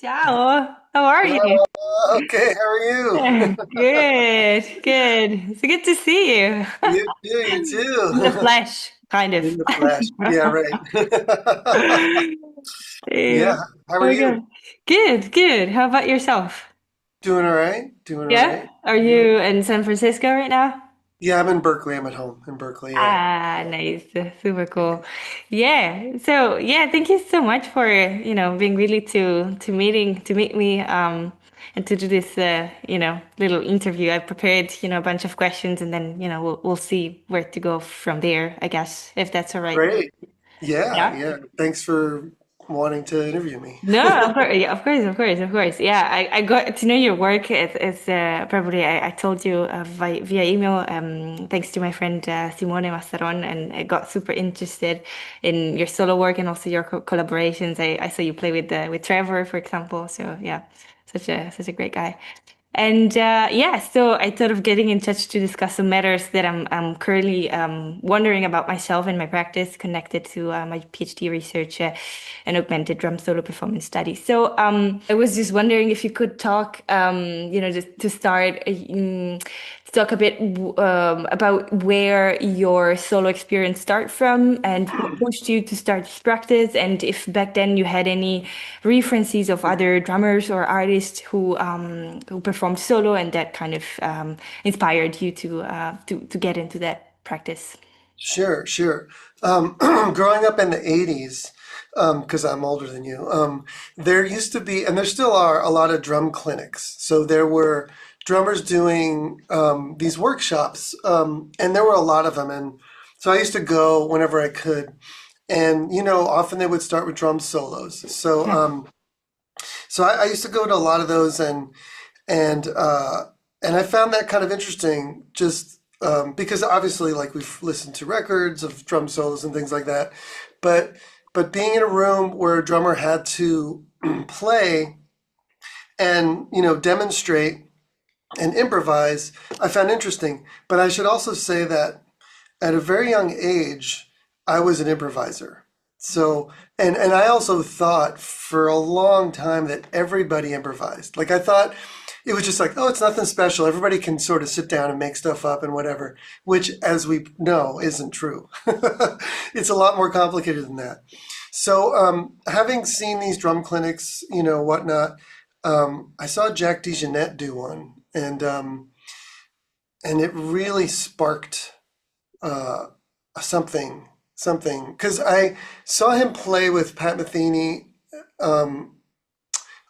Ciao, how are you? Okay, how are you? Good, good. It's good to see you. You too, you In the too. flesh, kind of. In the flesh. Yeah, right. Yeah, Yeah. how are Okay. you? Good, good. How about yourself? Doing all right? Doing all Yeah? right? Are Yeah. you in San Francisco right now? Yeah, I'm in Berkeley. I'm at home in Berkeley. Yeah. Ah, nice. Super cool. Yeah. So, yeah, thank you so much for, being really to meet me and to do this little interview. I prepared, a bunch of questions and then, we'll see where to go from there, I guess, if that's all right. Great. Yeah, Yeah. yeah. Thanks for wanting to interview me. No, of course, yeah, of course, of course, of course. Yeah, I got to know your work. It's probably I told you via email. Thanks to my friend Simone Massaron, and I got super interested in your solo work and also your collaborations. I saw you play with Trevor, for example. So yeah, such a great guy. And yeah, so I thought of getting in touch to discuss some matters that I'm currently wondering about myself and my practice connected to my PhD research and augmented drum solo performance studies. So I was just wondering if you could talk, just to start, to talk a bit about where your solo experience start from and what pushed you to start this practice, and if back then you had any references of other drummers or artists who performed solo and that kind of inspired you to get into that practice. Sure, sure. Growing up in the 80s, because I'm older than you, there used to be, and there still are, a lot of drum clinics. So there were drummers doing these workshops, and there were a lot of them. And so I used to go whenever I could. And, often they would start with drum solos. So I used to go to a lot of those, and and I found that kind of interesting, just because obviously, like we've listened to records of drum solos and things like that, but but being in a room where a drummer had to play and demonstrate and improvise, I found interesting. But I should also say that at a very young age, I was an improviser. So, and I also thought for a long time that everybody improvised. Like I thought it was just like, oh, it's nothing special. Everybody can sort of sit down and make stuff up and whatever, which, as we know, isn't true. It's a lot more complicated than that. So, having seen these drum clinics, whatnot, I saw Jack DeJohnette do one, and it really sparked uh, something because I saw him play with Pat Metheny um,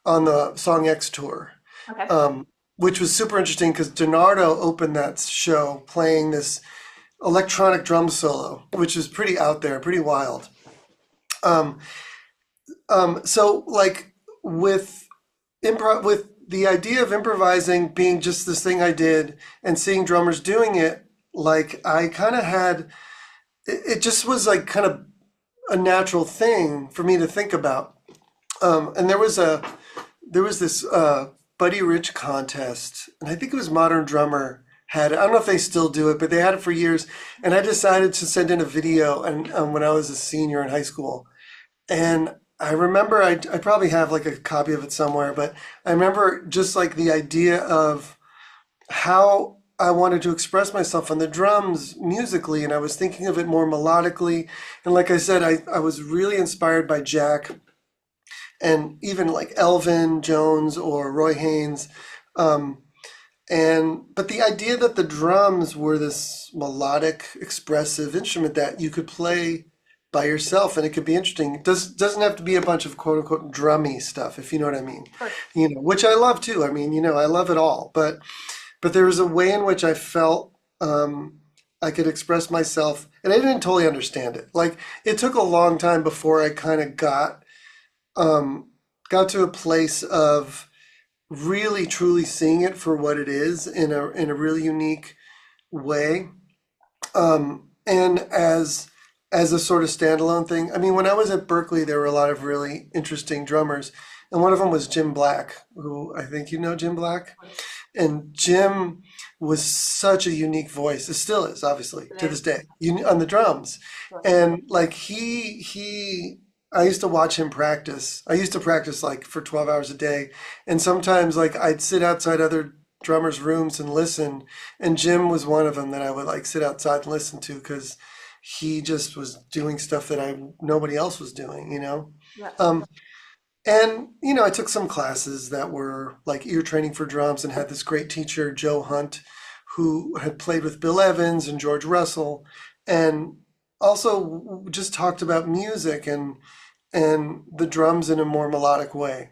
on the Song X tour, Okay. um, which was super interesting because Donardo opened that show playing this electronic drum solo, which is pretty out there, pretty wild. Um, so like with improv, with the idea of improvising being just this thing I did and seeing drummers doing it, like I kind of had it just was like kind of a natural thing for me to think about. And there was this Buddy Rich contest, and I think it was Modern Drummer had it. I don't know if they still do it, but they had it for years. And I decided to send in a video, and when I was a senior in high school, and I remember I probably have like a copy of it somewhere, but I remember just like the idea of how I wanted to express myself on the drums musically, and I was thinking of it more melodically. And like I said, I was really inspired by Jack and even like Elvin Jones or Roy Haynes. Um, but the idea that the drums were this melodic, expressive instrument that you could play by yourself and it could be interesting. Doesn't have to be a bunch of quote unquote drummy stuff, if you know what I mean. Of course. Which I love too. I mean, I love it all. But there was a way in which I felt I could express myself, and I didn't totally understand it. Like it took a long time before I kind of um, got to a place of really truly seeing it for what it is in a really unique way, and as a sort of standalone thing. I mean, when I was at Berkeley, there were a lot of really interesting drummers, and one of them was Jim Black, who I think you know Jim Black. And Jim was such a unique voice. It still is, obviously, to this day, on the drums. And like he I used to watch him practice. I used to practice like for 12 hours a day. And sometimes like I'd sit outside other drummers' rooms and listen. And Jim was one of them that I would like sit outside and listen to because he just was doing stuff that I nobody else was doing, you know? Yeah. Um, and you know, I took some classes that were like ear training for drums and had this great teacher, Joe Hunt, who had played with Bill Evans and George Russell, and also just talked about music and the drums in a more melodic way.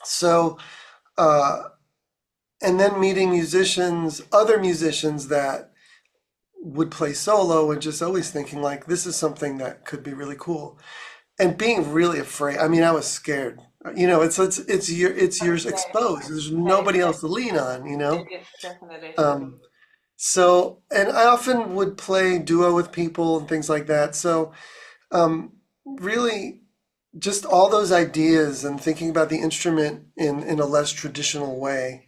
So, uh, and then meeting musicians, other musicians that would play solo, and just always thinking like this is something that could be really cool. And being really afraid. I mean, I was scared. You know, it's yours Okay. exposed. There's Okay. nobody else to lean on. You know. Yes, definitely. Um, so, and I often would play duo with people and things like that. So, really, just all those ideas and thinking about the instrument in a less traditional way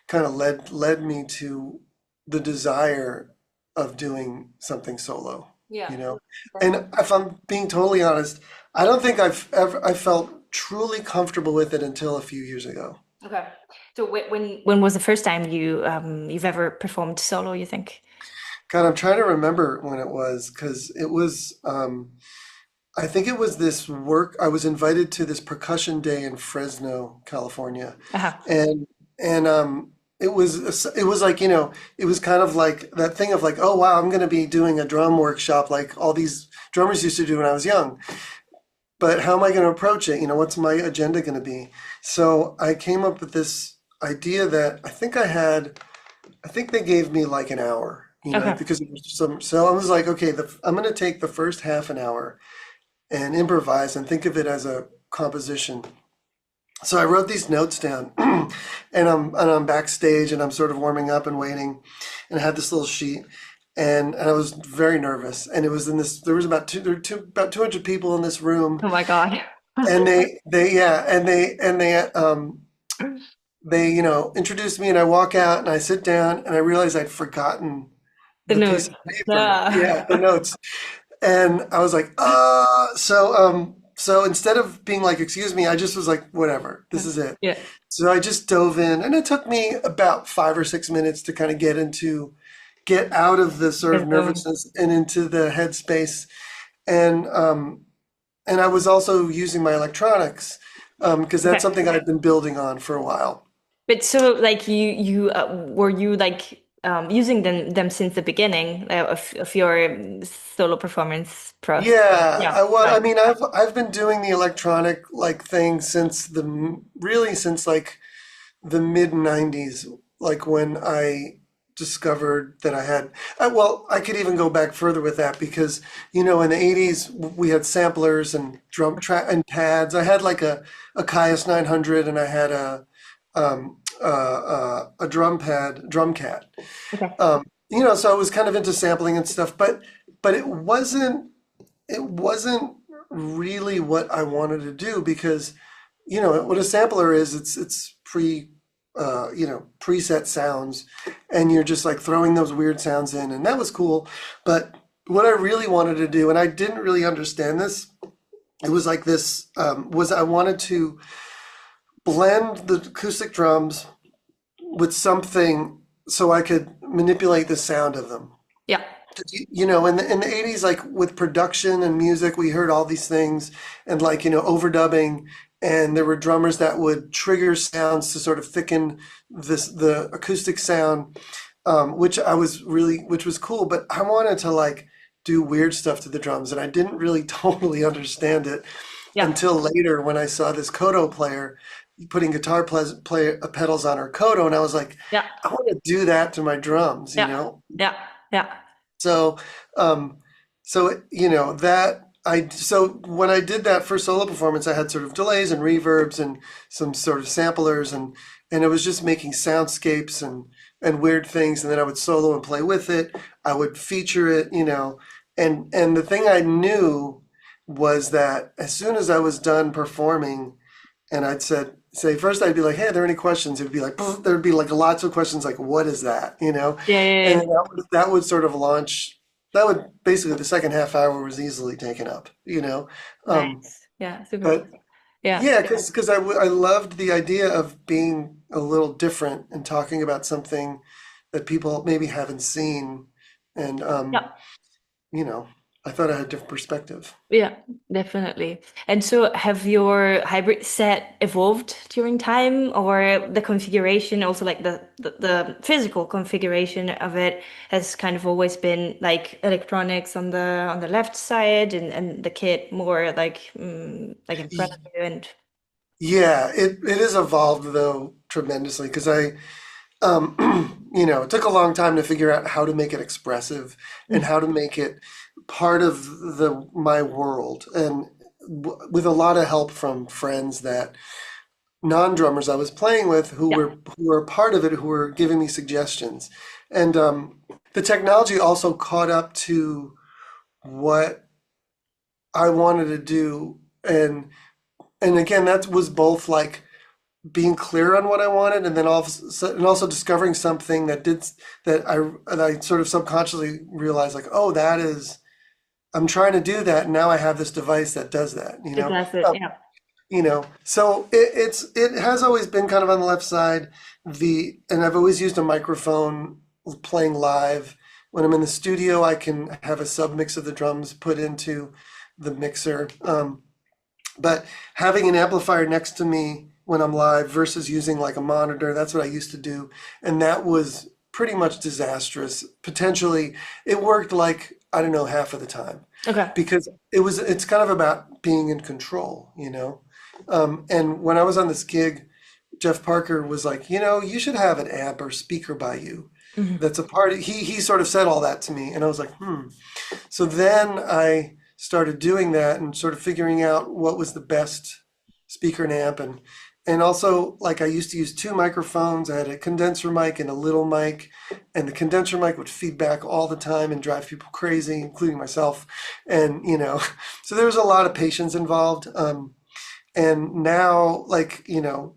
kind of led me to the desire of doing something solo, Yeah. you know. Definitely. And if I'm being totally honest, I don't think I felt truly comfortable with it until a few years ago. Okay. So when was the first time you've ever performed solo, you think? God, I'm trying to remember when it was because it was I think it was this work. I was invited to this percussion day in Fresno, California, Uh-huh. and it was like, you know, it was kind of like that thing of like, oh wow, I'm going to be doing a drum workshop like all these drummers used to do when I was young. But how am I going to approach it? You know, what's my agenda going to be? So I came up with this idea that I think they gave me like an hour, you know, Okay. because it was some. So I was like, okay, I'm going to take the first half an hour and improvise and think of it as a composition. So I wrote these notes down, and I'm backstage and I'm sort of warming up and waiting, and I had this little sheet, and I was very nervous. And it was in this. There was about 200 people in this room, Oh my God. and they yeah, they you know introduced me, and I walk out and I sit down and I realize I'd forgotten The the piece note. of paper. Yeah. Yeah, the notes. And I was like, so instead of being like, excuse me, I just was like, whatever, this is it. Yeah. So I just dove in, and it took me about 5 or 6 minutes to kind of get out of the sort of There's no. nervousness and into the headspace. And and I was also using my electronics, because that's Okay. something I've been building on for a while. But so like you were you like using them since the beginning of your solo performance process? Yeah, Yeah. I Right. mean, I've been doing the electronic like thing since really since like the mid 90s, like when I discovered that I had, well, I could even go back further with that because, you know, in the 80s, we had samplers and drum track and pads. I had like a Caius 900, and I had a drum pad, drum cat. Okay. You know, so I was kind of into sampling and stuff, but it wasn't really what I wanted to do because, you know, what a sampler is, it's you know, preset sounds, and you're just like throwing those weird sounds in, and that was cool. But what I really wanted to do, and I didn't really understand this, it was like this, was I wanted to blend the acoustic drums with something so I could manipulate the sound of them. Yeah. You know, in the 80s, like with production and music, we heard all these things and like, you know, overdubbing, and there were drummers that would trigger sounds to sort of thicken the acoustic sound, which was cool, but I wanted to like do weird stuff to the drums, and I didn't really totally understand it Yeah. until later when I saw this Kodo player putting pedals on her Kodo, and I was like, Yeah. I want to do that to my drums, you Yeah. know? Yeah. Yeah. So, um, you know that so when I did that first solo performance, I had sort of delays and reverbs and some sort of samplers, and it was just making soundscapes and weird things, and then I would solo and play with it. I would feature it, you know, and the thing I knew was that as soon as I was done performing, and say first I'd be like, hey, are there any questions? It'd be like there'd be like lots of questions like what is that, you know? Yeah. And Yeah. then that would sort of launch, that would basically, the second half hour was easily taken up, you know? Um, Nice. Yeah, super But cool. Yeah. yeah, because I loved the idea of being a little different and talking about something that people maybe haven't seen. And, Yeah. you know, I thought I had a different perspective. Yeah, definitely. And so have your hybrid set evolved during time, or the configuration, also like the physical configuration of it has kind of always been like electronics on the left side and the kit more like in front of Y- you and Yeah, it has evolved though tremendously because it took a long time to figure out how to make it expressive and how to make it part of the my world, and with a lot of help from friends that non-drummers I was playing with yeah. who were part of it, who were giving me suggestions, and the technology also caught up to what I wanted to do, and again that was both like being clear on what I wanted, and then also and also discovering something that I sort of subconsciously realized like, oh, that is I'm trying to do that, and now I have this device that does that. It does it, Um, yeah. so it has always been kind of on the left side. And I've always used a microphone playing live. When I'm in the studio, I can have a sub mix of the drums put into the mixer. But having an amplifier next to me when I'm live versus using like a monitor, that's what I used to do. And that was pretty much disastrous. Potentially, it worked like, I don't know, half of the time Okay. because it's kind of about being in control. And when I was on this gig, Jeff Parker was like, you should have an amp or speaker by you. Mhm. That's a part of, he sort of said all that to me. And I was like, hmm. So then I started doing that and sort of figuring out what was the best speaker and amp, and also like I used to use two microphones. I had a condenser mic and a little mic, and the condenser mic would feedback all the time and drive people crazy, including myself. And so there was a lot of patience involved. And now, like,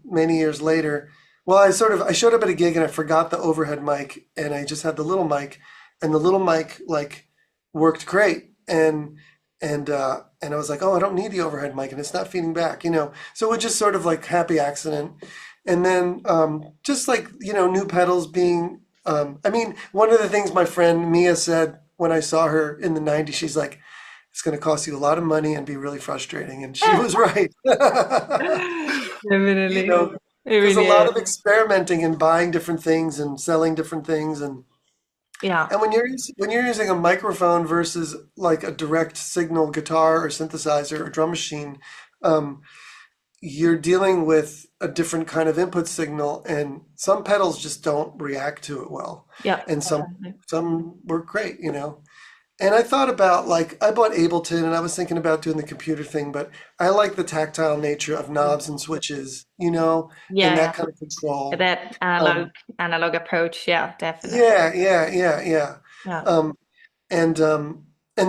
many years later, well, I showed up at a gig and I forgot the overhead mic and I just had the little mic, and the little mic like worked great. And I was like, oh, I don't need the overhead mic and it's not feeding back. So it was just sort of like happy accident. And then just like, new pedals being I mean, one of the things my friend Mia said when I saw her in the 90s, she's like, it's going to cost you a lot of money and be really frustrating. And she was right. You Definitely. know, It there's a really lot is. of experimenting and buying different things and selling different things. And Yeah. and when you're using a microphone versus like a direct signal guitar or synthesizer or drum machine, um, you're dealing with a different kind of input signal, and some pedals just don't react to it well, Yeah, and definitely. some work great. And I thought about like I bought Ableton and I was thinking about doing the computer thing, but I like the tactile nature of knobs and switches, and Yeah, that kind of yeah. control. That Um, analog approach. Yeah, definitely. yeah, yeah, yeah, yeah. Yeah. Um, and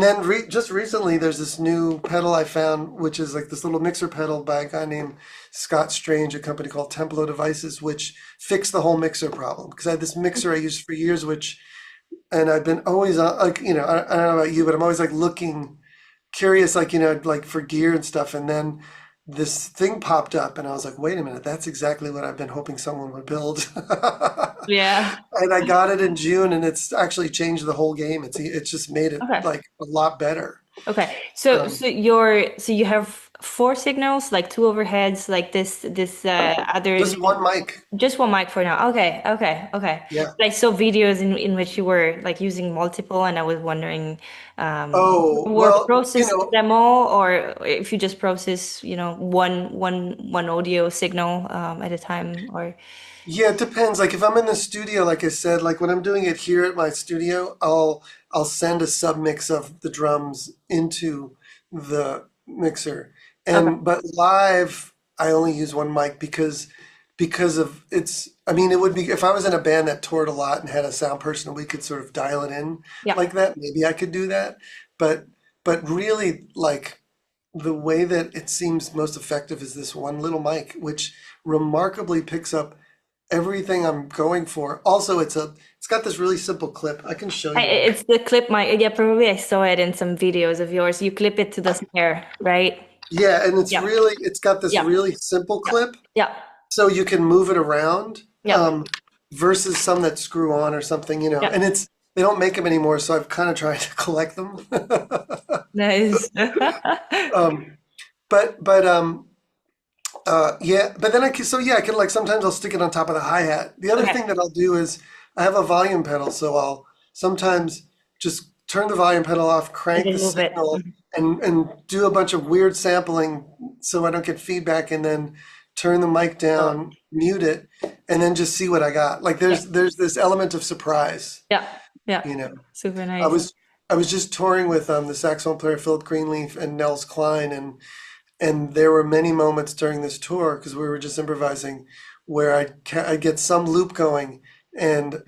then just recently, there's this new pedal I found, which is like this little mixer pedal by a guy named Scott Strange, a company called Templo Devices, which fixed the whole mixer problem. Because I had this mixer I used for years, and I've been always like, I don't know about you, but I'm always like looking curious, like, like for gear and stuff. And then this thing popped up, and I was like, wait a minute, that's exactly what I've been hoping someone would build. Yeah. And I got it in June, and it's actually changed the whole game. It's just made it Okay. like a lot better. Okay. So Um, so you have four signals, like two overheads, like this other just one mic. just one mic for now. Okay. Okay. Okay. Yeah. I saw videos in which you were like using multiple, and I was wondering Oh, were well, processed them all, or if you just process, one audio signal at a time, or yeah, it depends. Like if I'm in the studio, like I said, like when I'm doing it here at my studio, I'll send a sub mix of the drums into the mixer. okay. But live, I only use one mic because of it's I mean it would be if I was in a band that toured a lot and had a sound person and we could sort of dial it in Yeah. like that, maybe I could do that. But really like the way that it seems most effective is this one little mic, which remarkably picks up everything I'm going for. Also, it's got this really simple clip. I can show you. It's the clip mic. Yeah, probably I saw it in some videos of yours. You clip it to the snare, right? Yeah, and Yeah. it's got this Yeah. really simple Yeah. clip, Yeah. so you can move it around, Yeah. versus some that screw on or something, Yeah. and they don't make them anymore, so I've kind of tried to collect them. Nice. Um, but yeah, but then I can like sometimes I'll stick it on top of the hi-hat. The other Okay. thing that I'll do is I have a volume pedal, so I'll sometimes just turn the volume pedal off, And crank then the move it. signal, and do a bunch of weird sampling so I don't get feedback, and then turn the mic Oh, down, mute it, and then just see what I got. Like yeah. there's this element of surprise, Yeah. Yeah. you know. Super I nice. was I was just touring with the saxophone player Philip Greenleaf and Nels Klein, and there were many moments during this tour because we were just improvising where I'd get some loop going, and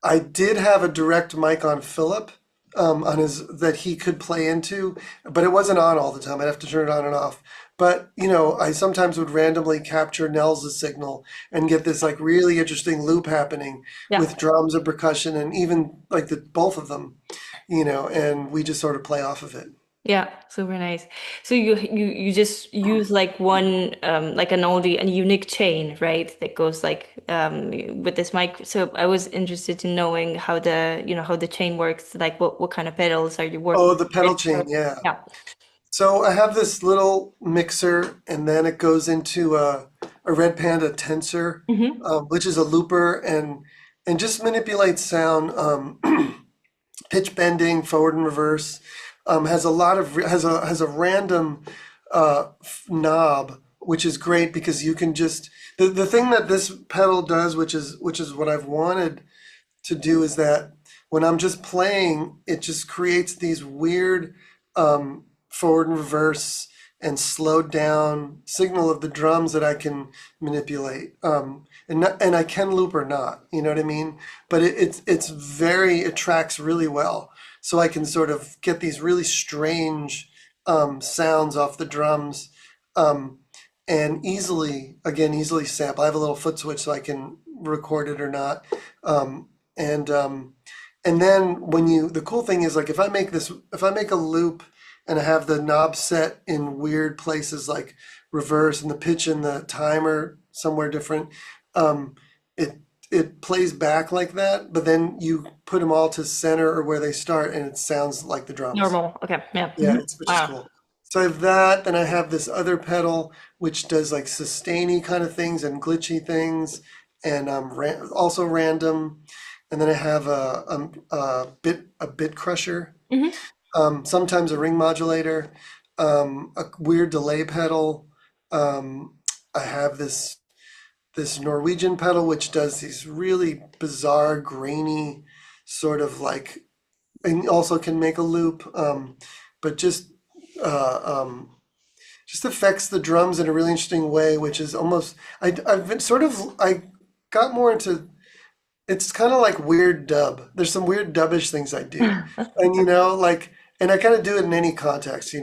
I did have a direct mic on Philip, on his that he could play into, but it wasn't on all the time. I'd have to turn it on and off. But I sometimes would randomly capture Nels' signal and get this like really interesting loop happening Yeah. with drums and percussion and even like the both of them, and we just sort of play off of it. Yeah, super nice. So you just use like one like an oldie and unique chain, right? That goes like with this mic. So I was interested in knowing how how the chain works, like what kind of pedals are you working Oh, the with? pedal chain, yeah. Yeah. So I have this little mixer, and then it goes into a Red Panda tensor, Hmm. which is a looper, and just manipulates sound, pitch bending, forward and reverse. Has a lot of has a random knob, which is great because you can just the thing that this pedal does, which is what I've wanted to do, is that when I'm just playing, it just creates these weird forward and reverse and slowed down signal of the drums that I can manipulate. And I can loop or not, you know what I mean? But it tracks really well. So I can sort of get these really strange sounds off the drums, um, and easily sample. I have a little foot switch so I can record it or not. Um, and and then the cool thing is like if I make a loop and I have the knob set in weird places like reverse and the pitch and the timer somewhere different, um, it it plays back like that, but then you put them all to center or where they start and it sounds like the drums. Normal. Okay. Yeah. Yeah, which is Wow. cool. So I have that, then I have this other pedal which does like sustainy kind of things and glitchy things, and also random. And then I have a bit crusher, Hmm. sometimes a ring modulator, a weird delay pedal. Um, I have this Norwegian pedal which does these really bizarre, grainy, sort of like, and also can make a loop, but uh, um, just affects the drums in a really interesting way, which is almost I've been sort of I got more into, it's kind of like weird dub. There's some weird dubbish things I do, and like, and I kind of do it in any context,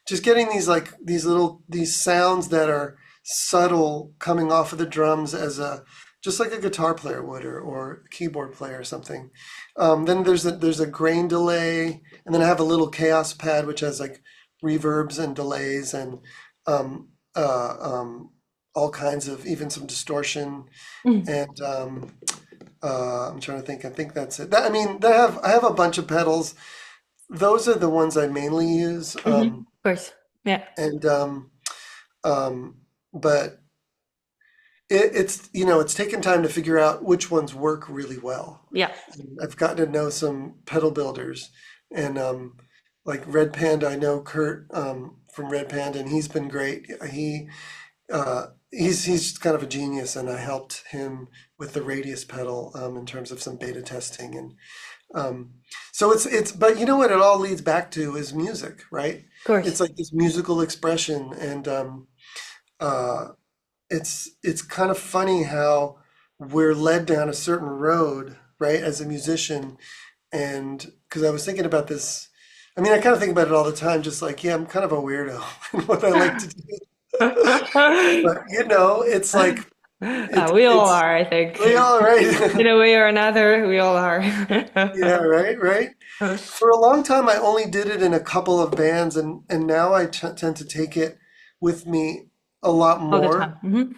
just getting these sounds that are subtle coming off of the drums as a just like a guitar player would, or a keyboard player or something. Then there's a grain delay, and then I have a little chaos pad which has like reverbs and delays and um, all kinds of, even some distortion, and I'm trying to think. I think that's it. I mean, I have a bunch of pedals. Those are the ones I mainly use. Hmm. Of course. Yeah. And um, but it's taken time to figure out which ones work really well. Yeah. I've gotten to know some pedal builders, and like Red Panda. I know Kurt from Red Panda, and he's been great. He's kind of a genius, and I helped him with the Radius pedal, in terms of some beta testing, and um, so but you know what it all leads back to is music, right? Of course. It's like this musical expression, and uh, it's kind of funny how we're led down a certain road, right, as a musician, and because I was thinking about this. I mean, I kind of think about it all the time, just like, yeah, I'm kind of a weirdo in what I like to do. But it's like We all It's are, I we think. all In right. a way or another, we all are. Yeah, right, right. For a long time, I only did it in a couple of bands, and now I t tend to take it with me a lot All the more. time. Hmm.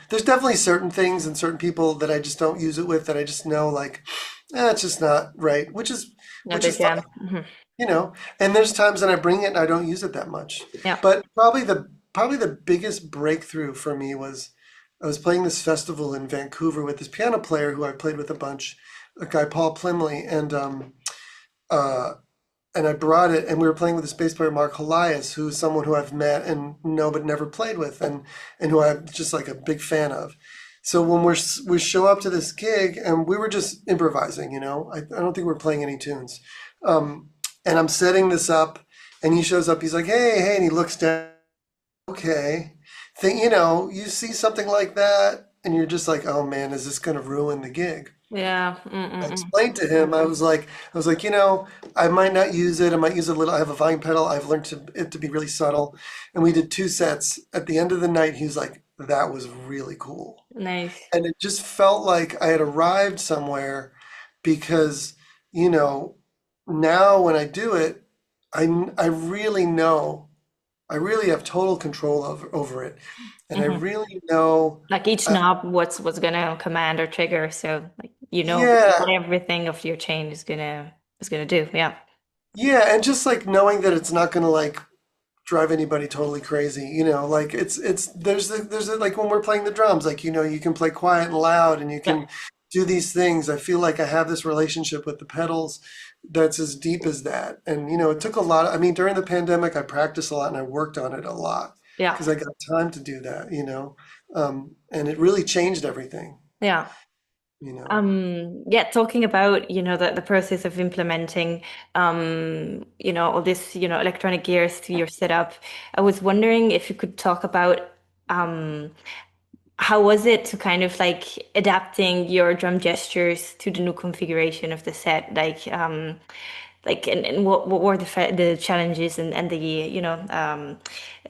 There's definitely certain things and certain people that I just don't use it with that I just know like, it's just not right, Not which the is fine, jam. Hmm. you know. And there's times that I bring it and I don't use it that much. Yeah. But probably the biggest breakthrough for me was I was playing this festival in Vancouver with this piano player who I played with a bunch, a guy Paul Plymley, uh, and I brought it, and we were playing with this bass player Mark Helias, who's someone who I've met and know but never played with, and who I'm just like a big fan of. So when we show up to this gig, and we were just improvising, I don't think we are playing any tunes, um, and I'm setting this up, and he shows up. He's like, "Hey, hey," and he looks down. Okay, you see something like that, and you're just like, "Oh man, is this going to ruin the gig?" Yeah. I Mm-mm-mm. explained to him, I was like, I might not use it. I might use a little. I have a volume pedal. I've learned it to be really subtle. And we did two sets. At the end of the night, he was like, that was really cool. Nice. And it just felt like I had arrived somewhere because, you know, now when I do it, I really know, I really have total control over it. And I Hmm. really know, Like each uh, knob, what's gonna command or trigger, so like what yeah, everything of your chain is gonna do. Yeah. yeah. And just like knowing that it's not going to like drive anybody totally crazy. Like it's like when we're playing the drums, like you can play quiet and loud and you Yeah. can do these things. I feel like I have this relationship with the pedals that's as deep as that. And it took a lot. I mean, during the pandemic, I practiced a lot and I worked on it a lot Yeah. because I got time to do that, and it really changed everything, Yeah. you know. Yeah, talking about, the process of implementing, all this, electronic gears to your setup. I was wondering if you could talk about, um, how was it to kind of like adapting your drum gestures to the new configuration of the set? And what were the challenges and the,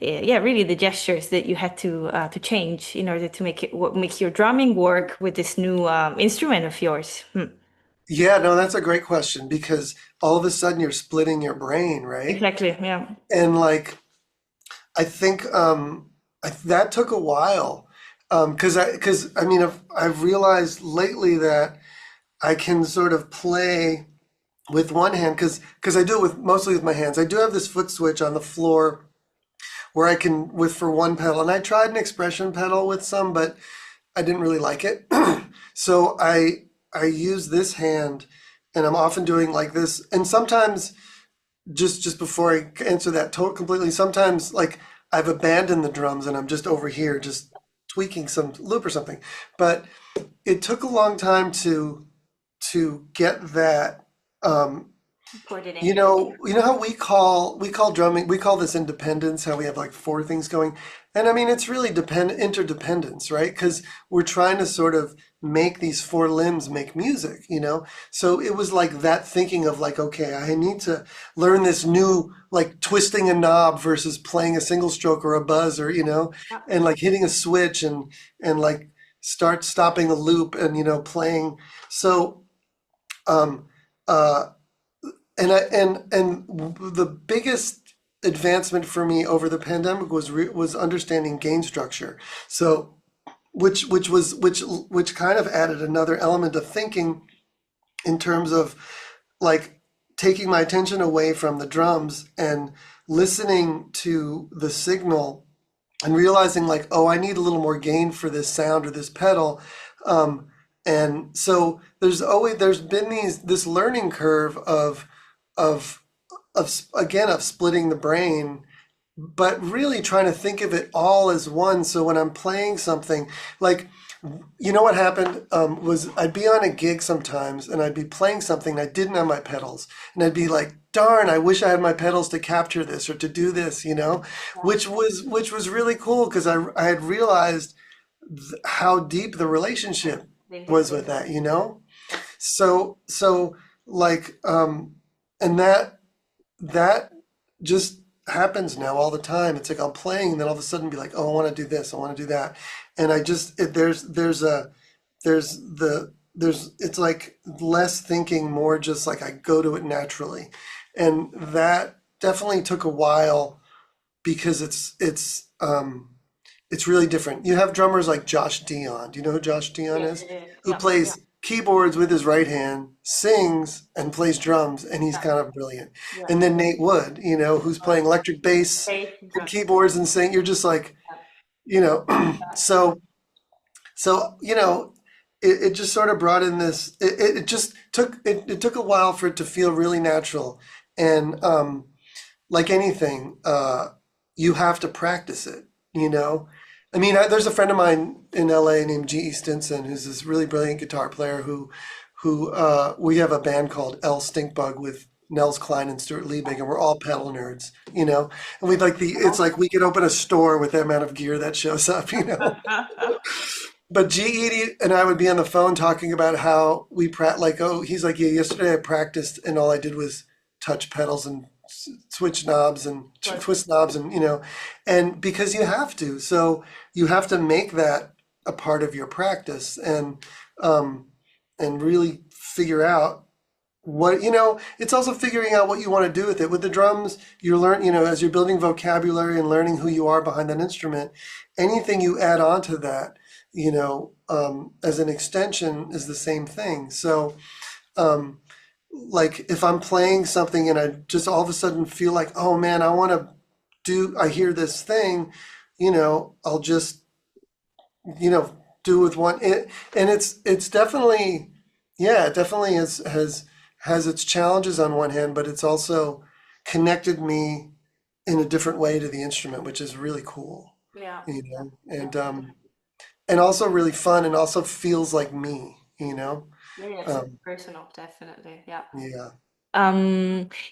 yeah, really the gestures that you had to change in order to make your drumming work with this new instrument of yours? Hmm. Yeah, no, that's a great question because all of a sudden you're splitting your brain, right? Exactly. Yeah. And like I think that took a while because I mean I've realized lately that I can sort of play with one hand because I do it with mostly with my hands. I do have this foot switch on the floor where I can with for one pedal, and I tried an expression pedal with some, but I didn't really like it. So I use this hand, and I'm often doing like this, and sometimes just before I answer that completely, sometimes like I've abandoned the drums and I'm just over here just tweaking some loop or something. But it took a long time to get that. Coordination. How we call drumming, we call this independence, how we have like four things going. And I mean, it's really interdependence, right? Because we're trying to sort of make these four limbs make music. So it was like that thinking of like, okay, I need to learn this new, like twisting a knob versus playing a single stroke or a buzz or, Yeah. and like hitting a switch and like start stopping a loop and, playing. So, um, uh, and the biggest advancement for me over the pandemic was understanding gain structure. So which kind of added another element of thinking in terms of like taking my attention away from the drums and listening to the signal and realizing like, oh, I need a little more gain for this sound or this pedal. Um, and so there's been this learning curve of again of splitting the brain, but really trying to think of it all as one. So when I'm playing something, like what happened was I'd be on a gig sometimes and I'd be playing something and I didn't have my pedals, and I'd be like, darn, I wish I had my pedals to capture this or to do this, which was really cool because I had realized how deep the relationship The was with integration. that. Yeah. So like and that just happens now all the time. It's like I'll playing, and then all of a sudden be like, oh, I want to do this, I want to do that, and I just there's it's like less thinking, more just like I go to it naturally, and that definitely took a while because it's really different. You have drummers like Josh Dion. Do you know who Josh Dion Yes, is? it is. Who Yeah. plays keyboards with his right hand, sings and plays drums, and he's Yeah. kind of brilliant. Yeah. And then Nate Wood, who's playing electric bass Bass and and drums. keyboards and sing. You're just like, you know, so it just sort of brought in this. It just it took a while for it to feel really natural, and like anything, you have to practice it, you know? I mean, there's a friend of mine in LA named G.E. Stinson, who's this really brilliant guitar player who we have a band called L Stinkbug with Nels Klein and Stuart Liebig, and we're all pedal nerds, you know? And we'd like it's like we could open a store with the amount of gear that shows up, you know? But GE and I would be on the phone talking about how like, oh, he's like, yeah, yesterday I practiced and all I did was touch pedals and switch knobs and Right. twist knobs and, and because you have to. So you have to make that a part of your practice um, and really figure out it's also figuring out what you want to do with it. With the drums, you learn, as you're building vocabulary and learning who you are behind that instrument, anything you add on to that, as an extension is the same thing. So, um, like if I'm playing something and I just all of a sudden feel like, oh man, I hear this thing, I'll just you know, do with and it's definitely, yeah, it definitely has its challenges on one hand, but it's also connected me in a different way to the instrument, which is really cool, Yeah. and also really fun, and also feels like me. Yeah, yeah, it's Um, personal, definitely. Yeah. yeah,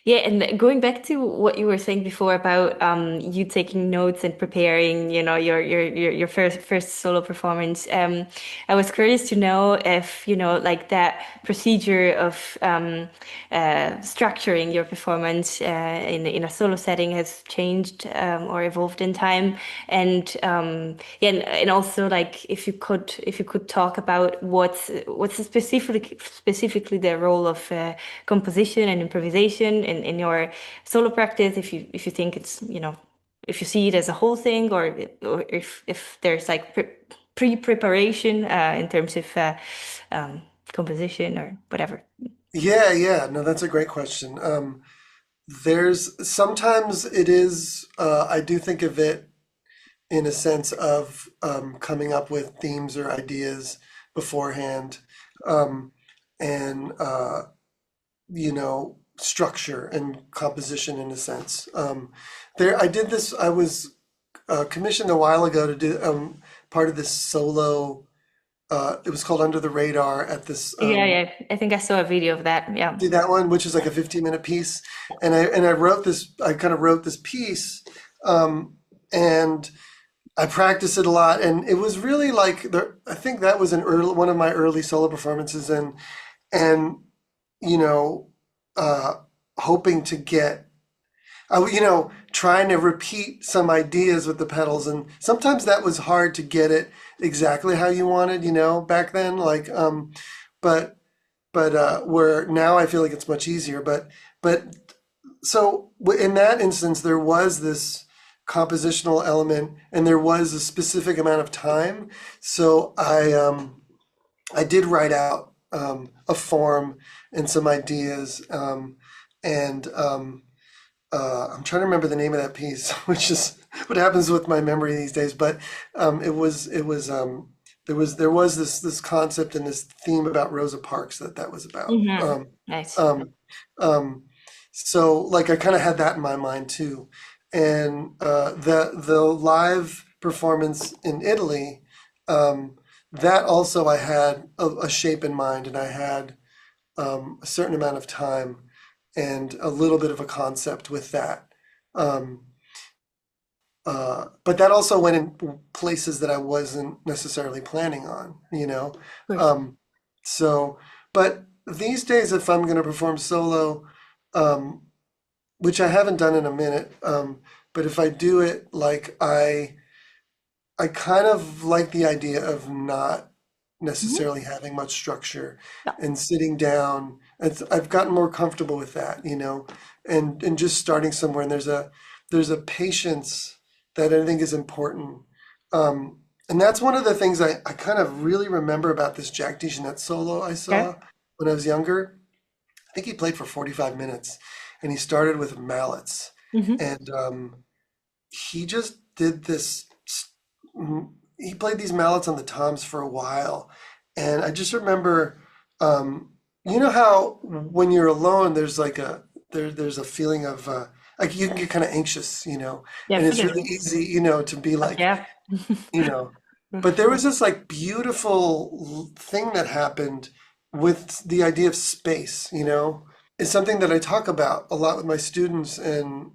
Yeah, and going back to what you were saying before about you taking notes and preparing, your first solo performance. I was curious to know if, like that procedure of structuring your performance in a solo setting has changed or evolved in time, and yeah, and also like if you could talk about what's specifically the role of composition and improvisation in your solo practice, if you think it's, if you see it as a whole thing, or if there's like pre-preparation in terms of composition or whatever. yeah, yeah. No, that's a great question. There's sometimes it is. I do think of it in a sense of coming up with themes or ideas beforehand, and structure and composition in a sense. I did this. I was commissioned a while ago to do part of this solo. It was called Under the Radar at this. Yeah, yeah. I think I saw a video of that. Yeah. Did that one, which is like a 15-minute piece, and I wrote this. I kind of wrote this piece, and I practiced it a lot, and it was really like I think that was one of my early solo performances, and you know, uh, hoping to get, trying to repeat some ideas with the pedals, and sometimes that was hard to get it exactly how you wanted, back then, like, but where now I feel like it's much easier, but so in that instance, there was this compositional element, and there was a specific amount of time. So I did write out a form and some ideas, and I'm trying to remember the name of that piece, which is what happens with my memory these days. But there was this concept and this theme about Rosa Parks that was about. Hmm. Nice. Um, um, so like I kind of had that in my mind too, and the live performance in Italy, that also I had a shape in mind, and I had a certain amount of time and a little bit of a concept with that. Um, but that also went in places that I wasn't necessarily planning on. Of course. Um, so, but these days, if I'm going to perform solo, um, which I haven't done in a minute. But if I do it, like I kind of like the idea of not Mhm. necessarily having much structure Yeah. and sitting down. I've gotten more comfortable with that, and just starting somewhere. And there's a patience that I think is important. And that's one of the things I kind of really remember about this Jack DeJohnette solo I Okay. saw when I was younger. I think he played for 45 minutes, and he started with mallets. Hmm. And he just did this. He played these mallets on the toms for a while, and I just remember, you know how when you're alone, there's a feeling of like you can get kind of anxious, and it's really Definitely. easy, to be like, Yeah. you know. But there was this like beautiful thing that happened with the idea of space, It's something that I talk about a lot with my students, and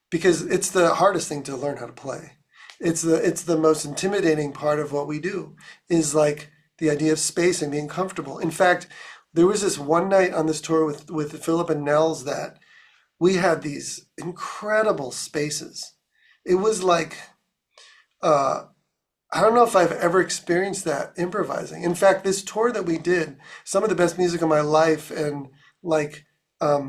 because it's the hardest thing to learn how to play. It's the most intimidating part of what we do is like the idea of space and being comfortable. In fact, there was this one night on this tour with Philip and Nels that we had these incredible spaces. It was like uh, I don't know if I've ever experienced that improvising. In fact, this tour that we did, some of the best music of my life, and like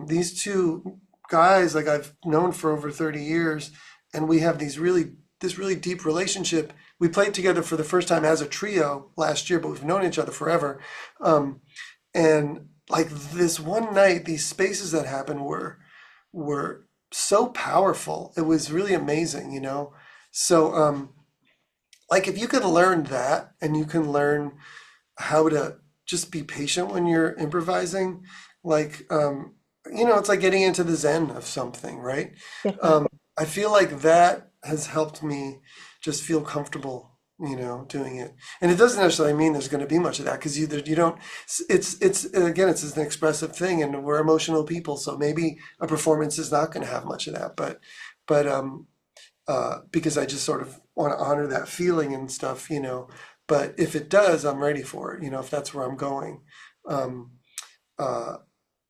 these two guys, like I've known for over 30 years, and we have this really deep relationship. We played together for the first time as a trio last year, but we've known each other forever. Um, and like this one night, these spaces that happened were so powerful. It was really amazing. So like if you can learn that and you can learn how to just be patient when you're improvising, like it's like getting into the zen of something, right? Definitely. um, I feel like that has helped me just feel comfortable, doing it. And it doesn't necessarily mean there's going to be much of that because you don't. It's again, it's an expressive thing, and we're emotional people, so maybe a performance is not going to have much of that, but because I just sort of want to honor that feeling and stuff. But if it does, I'm ready for it, if that's where I'm going. Um, uh,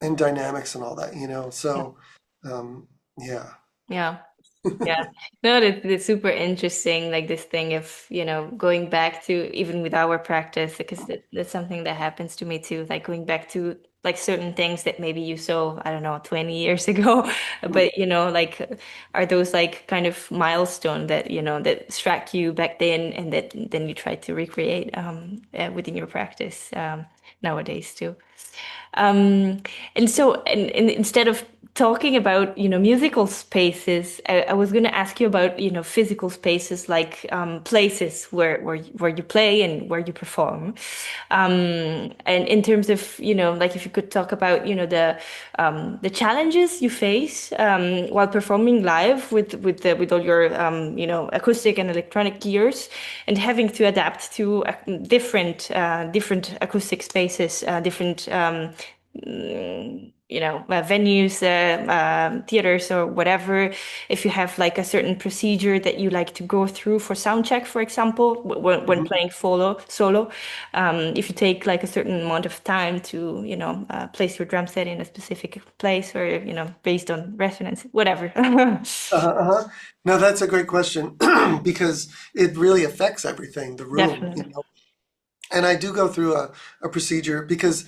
and dynamics and all that. Yeah. So, yeah. Yeah. Yeah. No, that's super interesting. Like this thing of, going back to even with our practice, because that's something that happens to me too, like going back to like certain things that maybe you saw, I don't know, 20 years ago, but like are those like kind of milestone that, that struck you back then and that then you try to recreate within your practice nowadays too. Um, and instead of talking about, musical spaces, I was going to ask you about, physical spaces like places where you play and where you perform. And in terms of, like if you could talk about, the challenges you face while performing live with all your, acoustic and electronic gears and having to adapt to different acoustic spaces, different venues, theaters or whatever. If you have like a certain procedure that you like to go through for sound check, for example, when Mhm. playing solo, if you take like a certain amount of time to, place your drum set in a specific place or, based on resonance, whatever. Uh-huh. No, that's a great question because it really affects everything, the room, Definitely. And I do go through a procedure because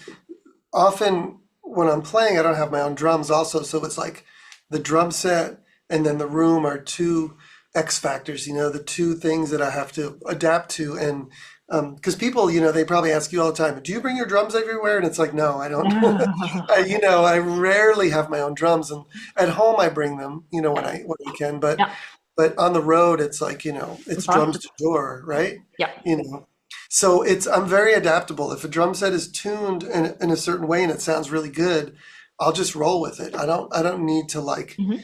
often when I'm playing, I don't have my own drums also. So it's like the drum set and then the room are two X factors, the two things that I have to adapt to. And because people, they probably ask you all the time, do you bring your drums everywhere? And it's like, no, I don't. I rarely have my own drums. And at home, I bring them, when I can. But Yeah, but on the road, it's like, it's drums impossible. to door, right? Yeah. You know, so I'm very adaptable. If a drum set is tuned in a certain way and it sounds really good, I'll just roll with it. I don't need to like Hmm.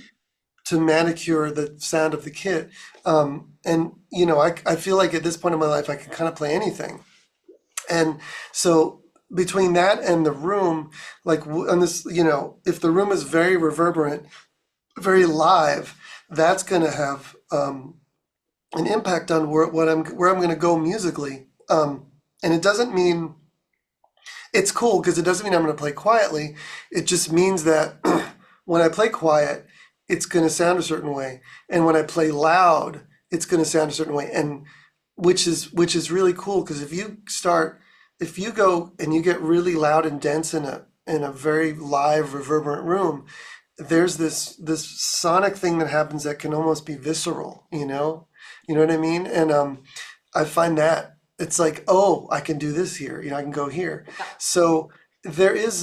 to manicure the sound of the kit. And I feel like at this point in my life I can kind of play anything. And so between that and the room, like on this, if the room is very reverberant, very live, that's going to have an impact on where I'm going to go musically. And it doesn't mean it's cool because it doesn't mean I'm going to play quietly. It just means that when I play quiet, it's going to sound a certain way, and when I play loud, it's going to sound a certain way, and which is really cool because if you go and you get really loud and dense in a very live reverberant room, there's this sonic thing that happens that can almost be visceral, you know what I mean? And I find that it's like, oh, I can do this here, I can go here. So there is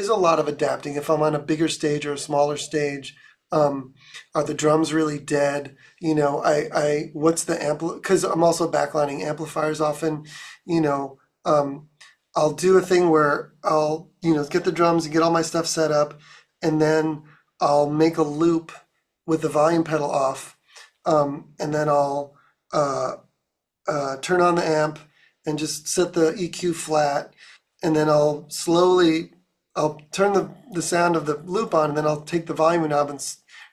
a lot of adapting. If I'm on a bigger stage or a smaller stage, um, are the drums really dead? I what's the because I'm also backlining amplifiers often, you know, um, I'll do a thing where I'll, get the drums and get all my stuff set up, and then I'll make a loop with the volume pedal off, and then I'll uh, turn on the amp and just set the EQ flat, and then I'll turn the sound of the loop on, and then I'll take the volume knob and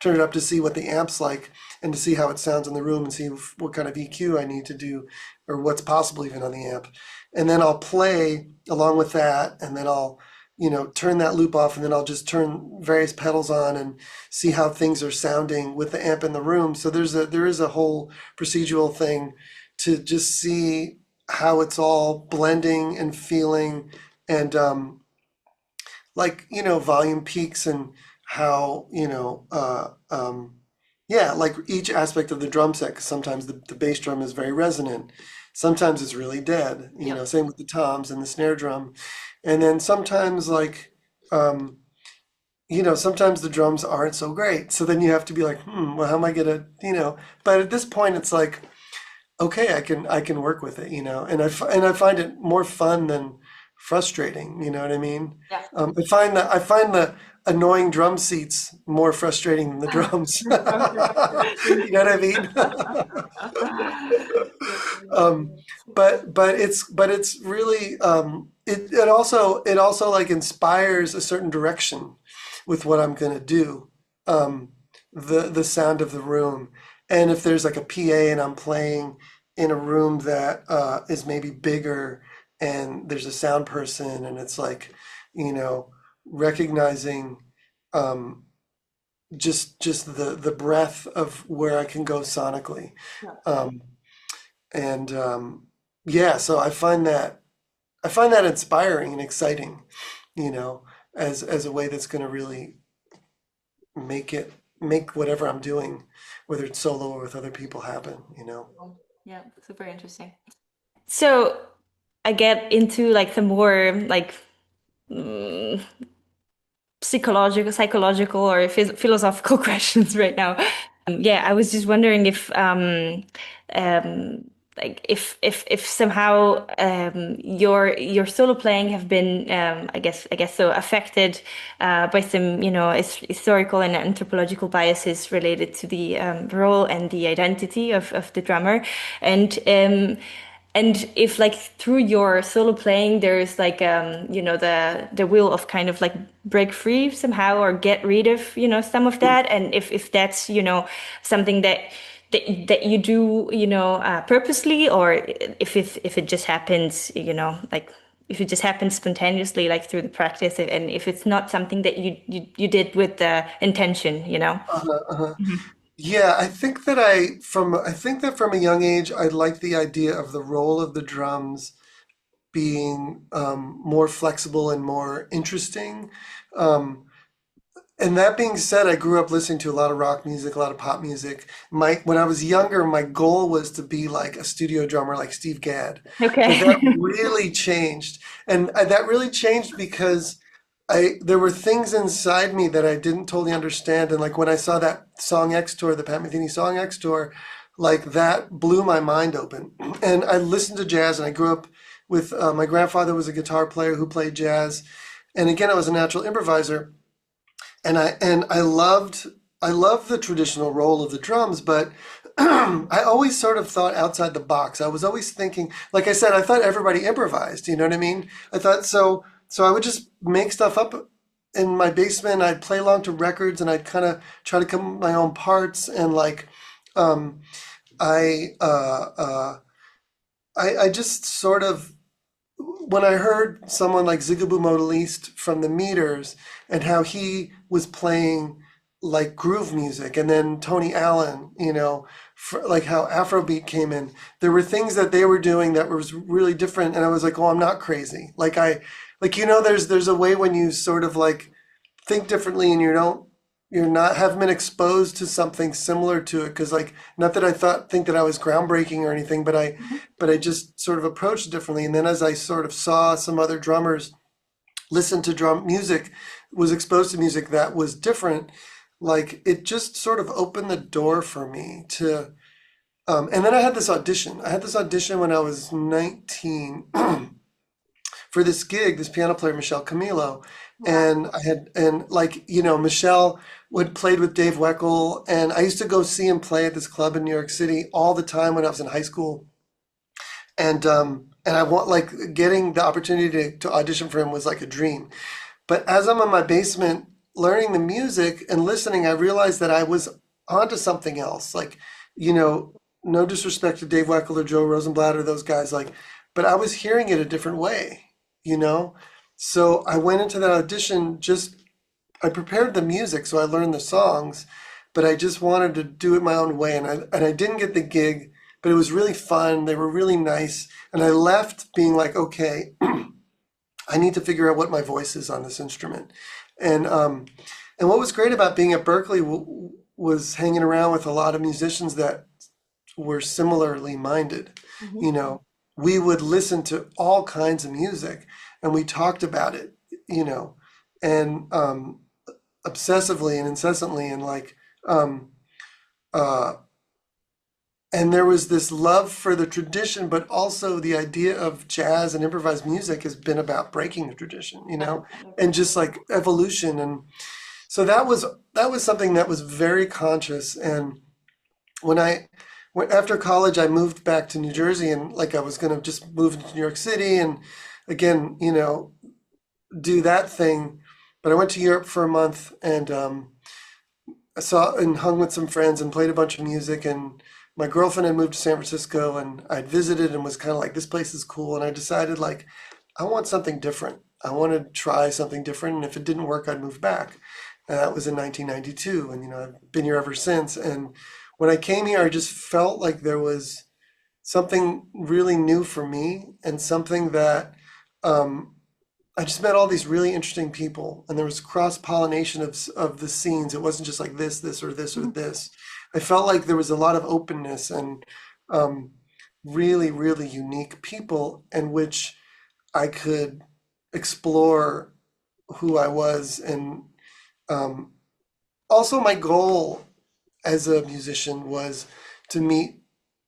turn it up to see what the amp's like and to see how it sounds in the room and see what kind of EQ I need to do or what's possible even on the amp. And then I'll play along with that, and then I'll turn that loop off, and then I'll just turn various pedals on and see how things are sounding with the amp in the room. So there is a whole procedural thing to just see how it's all blending and feeling, and volume peaks, and how yeah, like each aspect of the drum set. 'Cause sometimes the bass drum is very resonant, sometimes it's really dead, Yep. same with the toms and the snare drum. And then sometimes, like, um sometimes the drums aren't so great, so then you have to be like, well, how am I gonna, but at this point it's like, okay, I can work with it, and I find it more fun than frustrating. You know what I mean? Yeah. I find the annoying drum seats more frustrating than the drums. You know what I mean? um, but it's really it also like inspires a certain direction with what I'm gonna do. Um, the sound of the room, and if there's like a PA and I'm playing in a room that is maybe bigger, and there's a sound person, and it's like, you know, recognizing um, just the breadth of where I can go sonically. Um, and yeah, so I find that inspiring and exciting, you know, as a way that's going to really make whatever I'm doing, whether it's solo or with other people, happen. Yeah, super interesting. So I get into like the more like mm, psychological or philosophical questions right now. Yeah, I was just wondering if like if somehow your solo playing have been I guess so affected by some historical and anthropological biases related to the role and the identity of the drummer, and if like through your solo playing there's like the will of kind of like break free somehow or get rid of some of that, and if that's something that you do purposely, or if it just happens like if it just happens spontaneously like through the practice, and if it's not something that you did with the intention. Uh-huh, uh-huh. Mhm. Yeah, I think that from a young age, I liked the idea of the role of the drums being more flexible and more interesting. Um, and that being said, I grew up listening to a lot of rock music, a lot of pop music. When I was younger, my goal was to be like a studio drummer like Steve Gadd. But that Okay. really changed. And that really changed because there were things inside me that I didn't totally understand. And like when I saw that Song X tour, the Pat Metheny Song X tour, like that blew my mind open. And I listened to jazz, and I grew up with my grandfather was a guitar player who played jazz. And again, I was a natural improviser, and I loved the traditional role of the drums, but I always sort of thought outside the box. I was always thinking, like I said, I thought everybody improvised. You know what I mean? I thought so. So I would just make stuff up in my basement. I'd play along to records, and I'd kind of try to come up with my own parts, and like um, I, uh, uh, I just sort of when I heard someone like Zigaboo Modaliste from the Meters and how he was playing like groove music, and then Tony Allen, like how Afrobeat came in, there were things that they were doing that was really different, and I was like, oh, I'm not crazy. There's a way when you sort of like think differently and you're not haven't been exposed to something similar to it, because like, not that I think that I was groundbreaking or anything, but I just sort of approached it differently. And then as I sort of saw some other drummers listen to drum music, was exposed to music that was different, like it just sort of opened the door for me to and then I had this audition when I was 19 for this gig, this piano player, Michelle Camilo. Wow. And Michelle would played with Dave Weckl, and I used to go see him play at this club in New York City all the time when I was in high school. And I want, like, getting the opportunity to audition for him was like a dream. But as I'm in my basement learning the music and listening, I realized that I was onto something else. Like, you know, no disrespect to Dave Weckl or Joe Rosenblatt or those guys, like, but I was hearing it a different way, you know? So I went into that audition, I prepared the music, so I learned the songs, but I just wanted to do it my own way. And I didn't get the gig, but it was really fun. They were really nice. And I left being like, okay, I need to figure out what my voice is on this instrument. And um, and what was great about being at Berkeley was hanging around with a lot of musicians that were similarly minded. Mhm. You know, we would listen to all kinds of music, and we talked about it, you know, and obsessively and incessantly, and um, uh, and there was this love for the tradition, but also the idea of jazz and improvised music has been about breaking the tradition, Definitely. and just like evolution. And so that was something that was very conscious. And when after college, I moved back to New Jersey, and like I was gonna just move into New York City and again, do that thing. But I went to Europe for a month, and I saw and hung with some friends and played a bunch of music. And my girlfriend had moved to San Francisco, and I'd visited and was kind of like, this place is cool. And I decided, like, I want something different. I want to try something different. And if it didn't work, I'd move back. And that was in 1992. And, I've been here ever since. And when I came here, I just felt like there was something really new for me, and something that um, I just met all these really interesting people, and there was cross pollination of the scenes. It wasn't just like this or this or this. I felt like there was a lot of openness and um, really, really unique people in which I could explore who I was. And um, also, my goal as a musician was to meet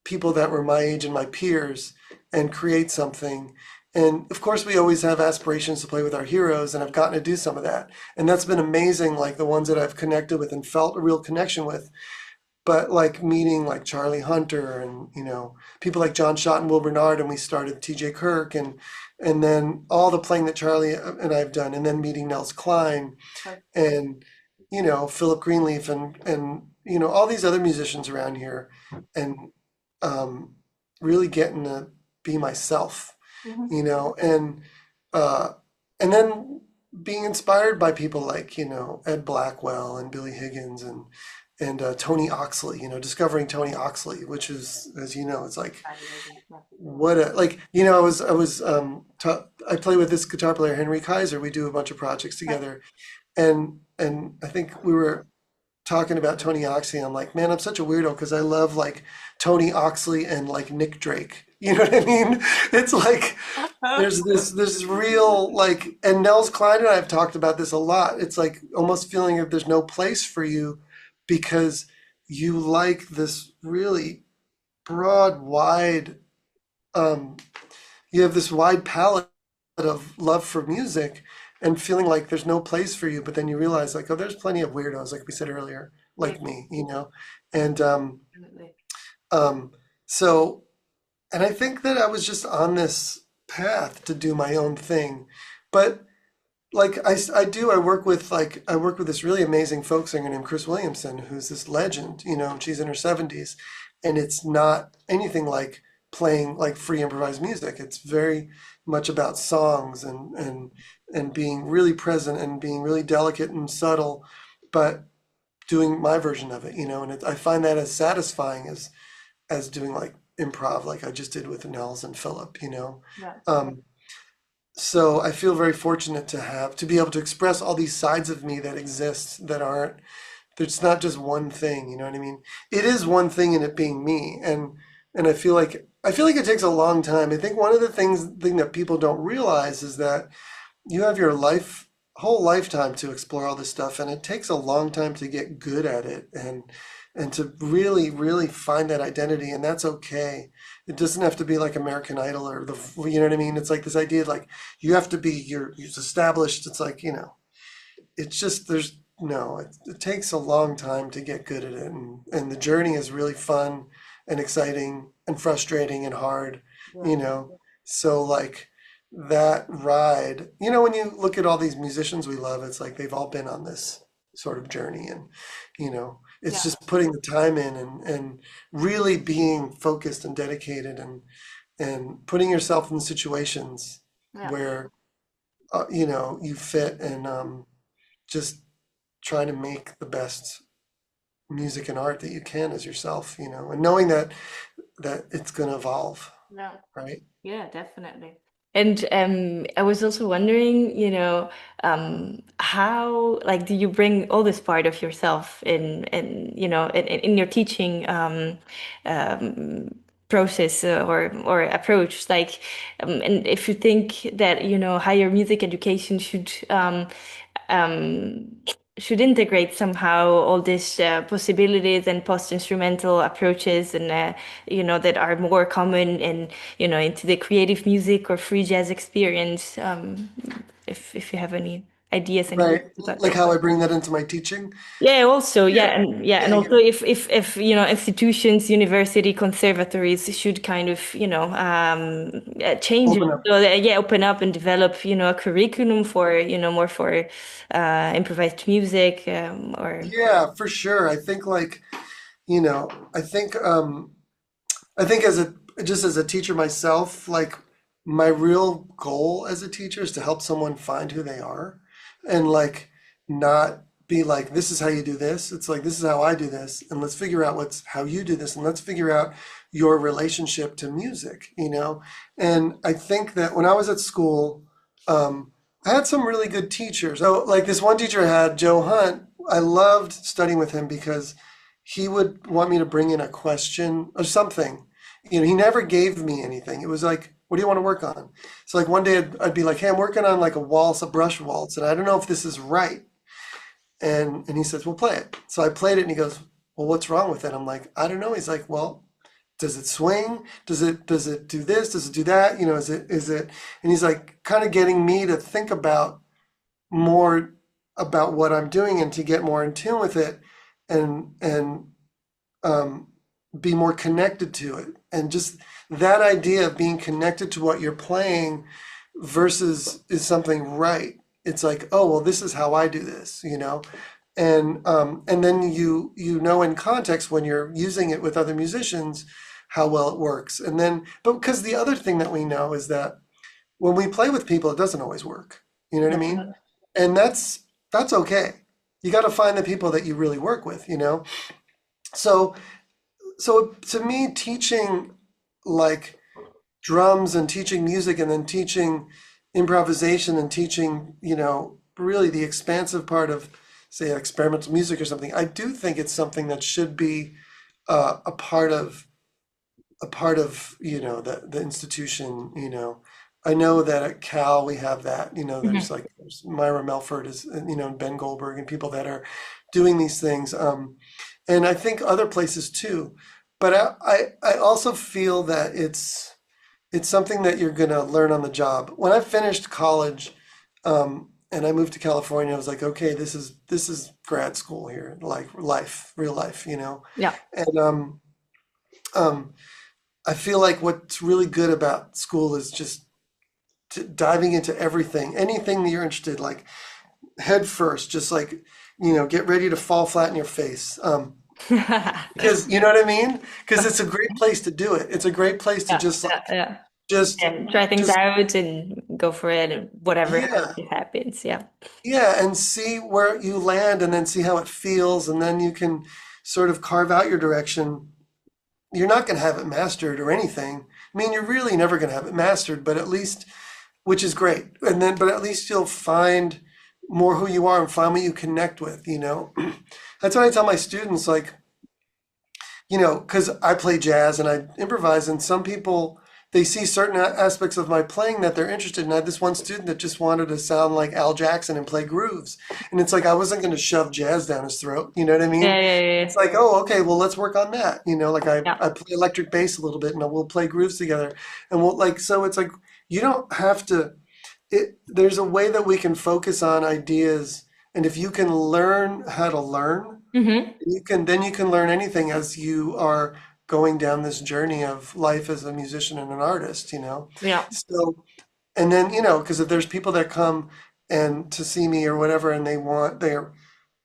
people that were my age and my peers and create something. And of course, we always have aspirations to play with our heroes, and I've gotten to do some of that. And that's been amazing, like the ones that I've connected with and felt a real connection with. But like meeting like Charlie Hunter and, people like John Schott and Will Bernard, and we started TJ Kirk, and then all the playing that Charlie and I've done, and then meeting Nels Klein and Philip Greenleaf and all these other musicians around here, and um, really getting to be myself, Mhm. you know, and uh, and then being inspired by people like Ed Blackwell and Billy Higgins and Tony Oxley, discovering Tony Oxley, which is, as you know, it's like Amazing. Yeah. what a like I play with this guitar player Henry Kaiser. We do a bunch of projects together, and I think we were talking about Tony Oxley. I'm like, man, I'm such a weirdo because I love like Tony Oxley and like Nick Drake. You know what I mean? It's like there's this real like, and Nels Klein and I have talked about this a lot. It's like almost feeling that there's no place for you because you like this really broad, wide, um, you have this wide palette of love for music, and feeling like there's no place for you, but then you realize like, oh, there's plenty of weirdos, like we said earlier, Yeah, like me. And definitely. um, so, and I think that I was just on this path to do my own thing. But like I work with this really amazing folk singer named Chris Williamson, who's this legend. She's in her 70s, and it's not anything like playing like free improvised music. It's very much about songs and being really present and being really delicate and subtle, but doing my version of it, and I find that as satisfying as doing like improv, like I just did with Nels and Philip. Yeah. Um, so I feel very fortunate to be able to express all these sides of me that exist that aren't, there's not just one thing, you know what I mean? It is one thing in it being me. And I feel like it takes a long time. I think one of the thing that people don't realize is that you have your whole lifetime to explore all this stuff, and it takes a long time to get good at it and to really, really find that identity, and that's okay. It doesn't have to be like American Idol or you know what I mean? It's like this idea like you have to be you're established. It's like, it's just there's no, it takes a long time to get good at it, and the journey is really fun and exciting and frustrating and hard, Yeah. you know. So like that ride, when you look at all these musicians we love, it's like they've all been on this sort of journey, and it's Yeah. just putting the time in and really being focused and dedicated and putting yourself in situations Yeah. where you fit, and just trying to make the best music and art that you can as yourself, and knowing that it's going to evolve, Yeah. right? Yeah, definitely. And I was also wondering, how like do you bring all this part of yourself in in your teaching um, process or approach? Like, and if you think that higher music education um, should integrate somehow all these possibilities and post-instrumental approaches and that are more common in into the creative music or free jazz experience. If you have any ideas and Right. views about Like that. how I bring that into my teaching. Yeah, also, Yeah. yeah, Yeah, and yeah. also if institutions, university, conservatories should kind of change it. Open up. So yeah, open up and develop a curriculum for more for improvised music or Yeah, for sure. I think like, you know, I think I think as a teacher myself, like my real goal as a teacher is to help someone find who they are, and like not be like, this is how you do this. It's like, this is how I do this. And let's figure out how you do this. And let's figure out your relationship to music. And I think that when I was at school, I had some really good teachers. Oh, like this one teacher I had, Joe Hunt. I loved studying with him because he would want me to bring in a question or something. He never gave me anything. It was like, what do you want to work on? So like one day I'd be like, hey, I'm working on like a waltz, a brush waltz, and I don't know if this is right. And he says, well, play it. So I played it, and he goes, well, what's wrong with it? I'm like, I don't know. He's like, well, does it swing? Does it do this? Does it do that? Is it? And he's like kind of getting me to think about more about what I'm doing and to get more in tune with it, and um, be more connected to it. And just that idea of being connected to what you're playing versus is something right. It's like, oh, well, this is how I do this. And then you know in context when you're using it with other musicians how well it works. And then, but because the other thing that we know is that when we play with people, it doesn't always work. You know what I mean? And that's okay. You got to find the people that you really work with. So so to me, teaching like drums and teaching music and then teaching improvisation and teaching, really the expansive part of, say, experimental music or something, I do think it's something that should be a part of the institution. I know that at Cal we have that. There's Mhm. like there's Myra Melford is and Ben Goldberg and people that are doing these things. And I think other places too. But I also feel that it's something that you're gonna learn on the job. When I finished college, and I moved to California, I was like, okay, this is grad school here, like life, real life. Yeah. And um, I feel like what's really good about school is just diving into everything, anything that you're interested, like head first, just like get ready to fall flat in your face. Because you know what I mean? Because it's a great place to do it. It's a great place to Yeah, just yeah, like yeah. just And try things just out and go for it and whatever yeah. happens. Yeah. Yeah, and see where you land and then see how it feels and then you can sort of carve out your direction. You're not going to have it mastered or anything. I mean, you're really never going to have it mastered, but at least, which is great. And then, but at least you'll find more who you are and find what you connect with, you know? That's what I tell my students, like, you know, because I play jazz and I improvise, and some people they see certain aspects of my playing that they're interested in. I had this one student that just wanted to sound like Al Jackson and play grooves, and it's like I wasn't going to shove jazz down his throat. You know what I Yeah, mean? yeah, It's yeah, like, oh, okay, well, let's work on that. You know, like yeah. I play electric bass a little bit, and we'll play grooves together, and we'll like so it's like you don't have to. There's a way that we can focus on ideas, and if you can learn how to learn Mm-hmm. you can learn anything as you are going down this journey of life as a musician and an artist, you know. Yeah. So and then, you know, because if there's people that come and to see me or whatever and they want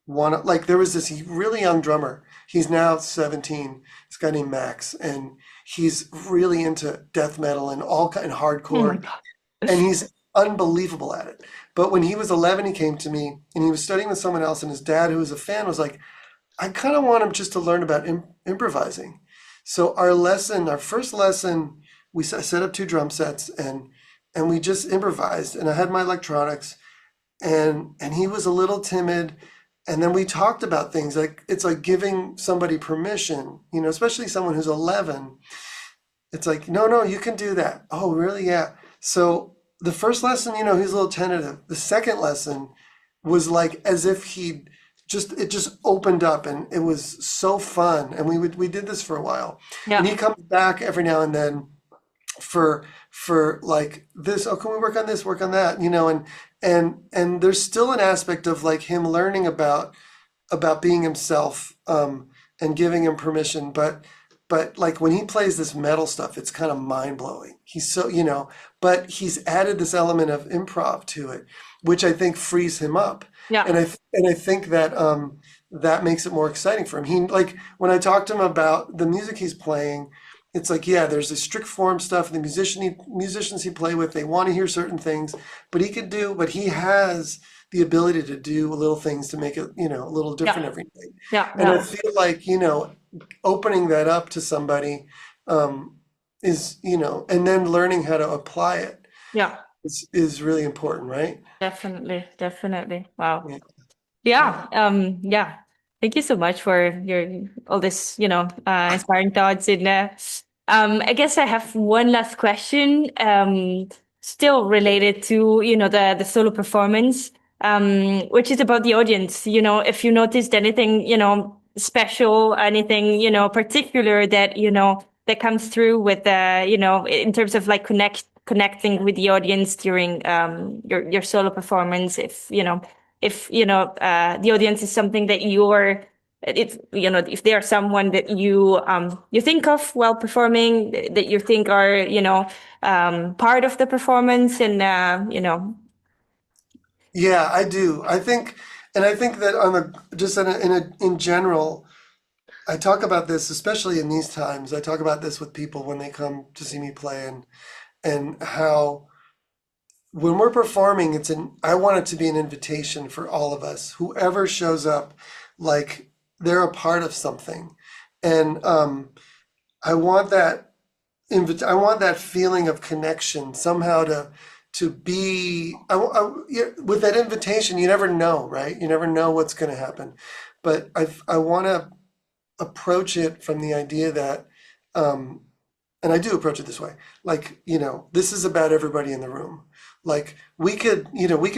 like there was this really young drummer. He's now 17. This guy named Max and he's really into death metal and all kind of Oh my hardcore God. and he's unbelievable at it. But when he was 11, he came to me and he was studying with someone else and his dad who was a fan was like, I kind of want him just to learn about improvising. So our first lesson, we set up two drum sets and we just improvised. And I had my electronics, and he was a little timid. And then we talked about things like it's like giving somebody permission, you know, especially someone who's 11. It's like, no, no, you can do that. Oh, really? Yeah. So the first lesson, you know, he's a little tentative. The second lesson was like as if he just it just opened up and it was so fun. And we did this for a while. And Yeah. he comes back every now and then for like this, oh, can we work on this, work on that, you know, and there's still an aspect of like him learning about being himself and giving him permission. But like when he plays this metal stuff, it's kind of mind blowing. He's so you know, but he's added this element of improv to it, which I think frees him up, Yeah. and I think that that makes it more exciting for him. He like when I talked to him about the music he's playing. It's like, yeah, there's the strict form stuff. The musicians he play with, they want to hear certain things, but he has the ability to do little things to make it, you know, a little different Yeah. every night. Yeah. And I Yeah. feel like, you know, opening that up to somebody um, is, you know, and then learning how to apply it Yeah. is really important, right? Definitely. Definitely. Wow. Yeah, Yeah, yeah. yeah. Thank you so much for your all this, inspiring thoughts. And I guess I have one last question, still related to, the solo performance, which is about the audience. If you noticed anything, special, anything, particular that, that comes through with, in terms of like connecting with the audience during your solo performance, if the audience is something that you're if they are someone that you think of while performing, that you think are part of the performance, and Yeah, I do. I think that on the just in general, I talk about this, especially in these times. I talk about this with people when they come to see me play, and how when we're performing, I want it to be an invitation for all of us, whoever shows up, like they're a part of something, and I want I want that feeling of connection somehow to be yeah, with that invitation. You never know, right? You never know what's going to happen, but I want to approach it from the idea that, um, and I do approach it this way, like, you know, this is about everybody in the room. Like we could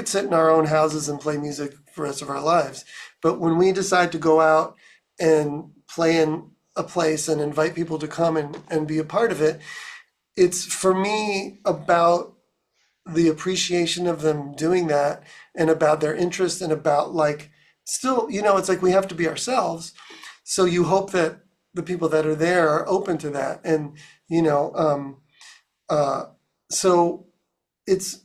sit in our own houses and play music for the rest of our lives. But when we decide to go out and play in a place and invite people to come and be a part of it, it's for me about the appreciation of them doing that and about their interest and about like still, you know, it's like we have to be ourselves. So you hope that the people that are there are open to that. And, you know, uh, so it's,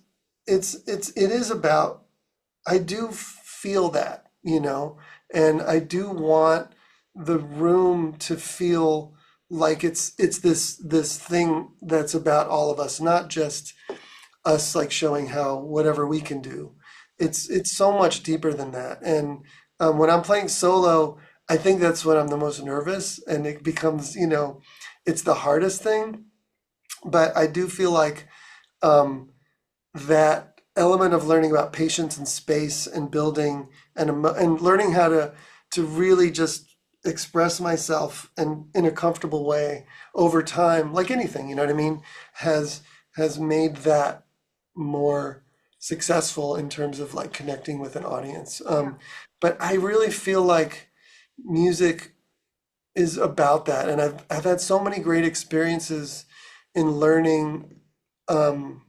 it is about, I do feel that, you know, and I do want the room to feel like it's this thing that's about all of us, not just us like showing how whatever we can do. It's so much deeper than that. And when I'm playing solo, I think that's when I'm the most nervous, and it becomes, it's the hardest thing. But I do feel like um, that element of learning about patience and space and building and learning how to really just express myself and in a comfortable way over time, like anything, you know what I mean, has has made that more successful in terms of like connecting with an audience. Yeah. But I really feel like music is about that, and I've had so many great experiences in learning. Um,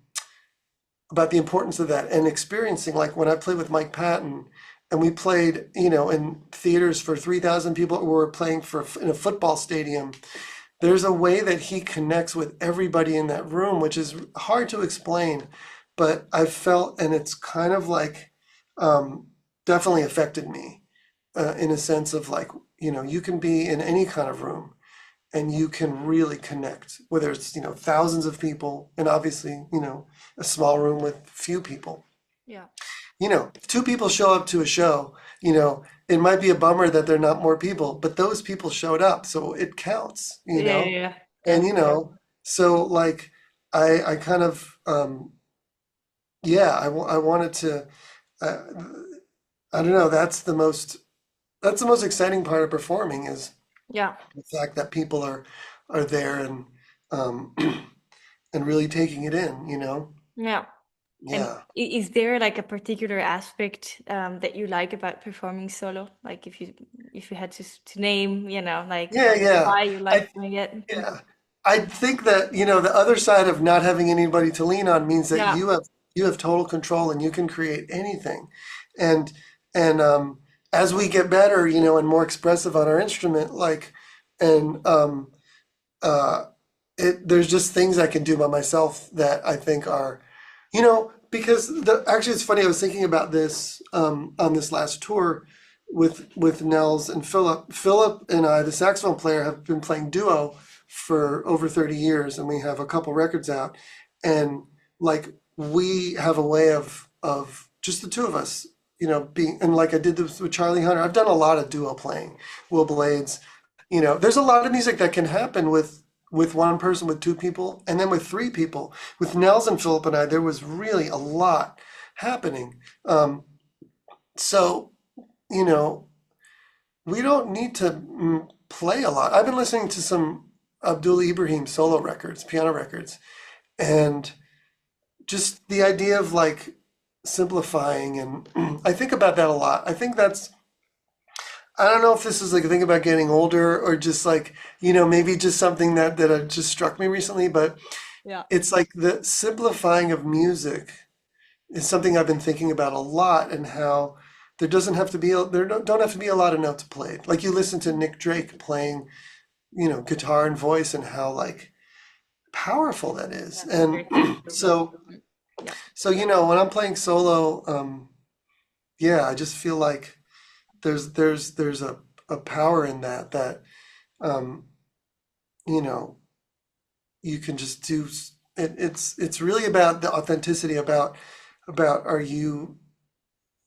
about the importance of that and experiencing like when I played with Mike Patton and we played, in theaters for 3,000 people or we're playing for in a football stadium. There's a way that he connects with everybody in that room, which is hard to explain, but I felt, and it's kind of like um, definitely affected me in a sense of like, you can be in any kind of room and you can really connect, whether it's, thousands of people and obviously, a small room with few people. Yeah. If two people show up to a show, it might be a bummer that there are not more people, but those people showed up, so it counts, Yeah, yeah, yeah, and definitely. so like I kind of yeah, I wanted to uh, I don't know, that's the most exciting part of performing is Yeah. the fact that people are there and um and really taking it in, Yeah. And yeah. is there like a particular aspect that you like about performing solo? Like if you had to name, like Yeah, yeah. why you I like doing it? Yeah. I think that, the other side of not having anybody to lean on means that Yeah. you have total control and you can create anything. And and as we get better, and more expressive on our instrument, like and uh there's just things I can do by myself that I think are, because actually it's funny, I was thinking about this on this last tour with Nels and Philip. Philip and I, the saxophone player, have been playing duo for over 30 years and we have a couple records out. And like we have a way of just the two of us, being, and like I did this with Charlie Hunter. I've done a lot of duo playing, Will Blades. There's a lot of music that can happen with one person, with two people, and then with three people. With Nels and Philip and I, there was really a lot happening. So, you know, we don't need to play a lot. I've been listening to some Abdul Ibrahim solo records, piano records, and just the idea of like simplifying. And I think about that a lot. I don't know if this is like a thing about getting older or just like, maybe just something that just struck me recently, but Yeah. it's like the simplifying of music is something I've been thinking about a lot, and how there don't have to be a lot of notes played. Like you listen to Nick Drake playing, guitar and voice, and how like powerful that is. Yeah. And Very powerful. so Yeah. when I'm playing solo, yeah, I just feel like there's a power in that um, you know you can just do it. It's really about the authenticity, about are you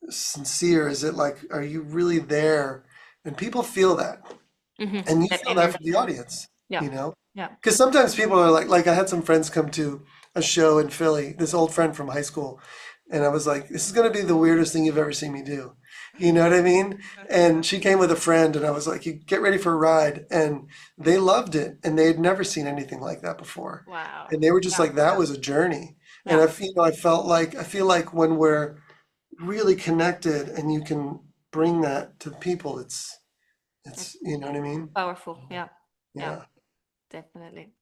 sincere? Is it like, are you really there? And people feel that, and you That feel that from the energy. audience, Yeah. you know? Yeah. Because sometimes people are like I had some friends come to a show in Philly, this old friend from high school, and I was like, this is going to be the weirdest thing you've ever seen me do. You know what I mean? And she came with a friend, and I was like, you get ready for a ride. And they loved it, and they had never seen anything like that before. Wow. And they were just Yeah. like, that was a journey. And Yeah. I feel like when we're really connected and you can bring that to people, it's, you know what I mean? Powerful. Yeah. Yeah. Yeah. Definitely.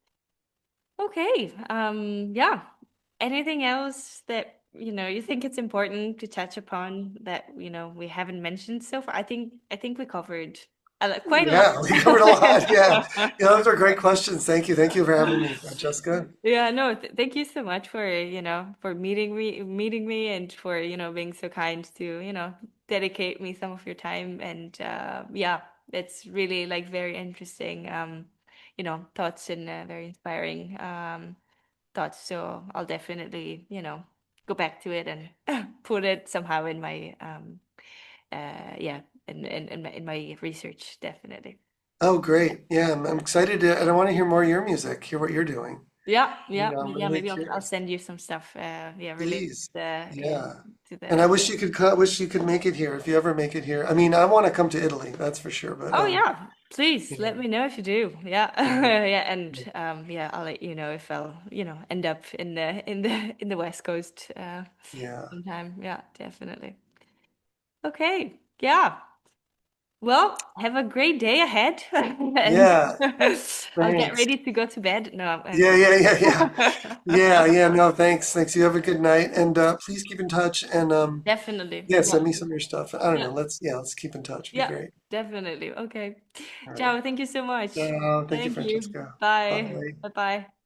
Okay. Yeah. Anything else that, you think it's important to touch upon that, we haven't mentioned so far? I think we covered quite a lot. Yeah, we covered a lot. Yeah. Yeah, those are great questions. Thank you. Thank you for having me, Francesca. Yeah, no, thank you so much for, for meeting me and for, being so kind to, dedicate me some of your time and yeah. it's really like very interesting, thoughts and very inspiring thoughts. So I'll definitely, go back to it and put it somehow in my yeah, in my research, definitely. Oh, great. Yeah, I'm excited to, and I want to hear more of your music, hear what you're doing. Yeah, You yeah, know, I'm yeah. really Maybe I'll curious. send you some stuff. Yeah, related Please. yeah, Yeah. to And I the. wish you could wish you could make it here if you ever make it here. I mean, I want to come to Italy, that's for sure, but Oh yeah, please you let know, me know if you do. Yeah, yeah. yeah, and yeah, I'll let you know if I'll end up in the West Coast Yeah. sometime. Yeah, definitely. Okay, yeah. Well, have a great day ahead, and Yeah. I'll get Thanks. ready to go to bed. No, Yeah, yeah, yeah, yeah. Yeah, yeah, no, thanks. Thanks. You have a good night and please keep in touch and definitely. yeah, Yeah, send me some of your stuff. I don't yeah, know. Let's keep in touch. Be yeah, great. definitely. Okay. All right. Ciao. Thank you so much. Thank you, Thank you. Francesca. Bye. Bye. Bye bye.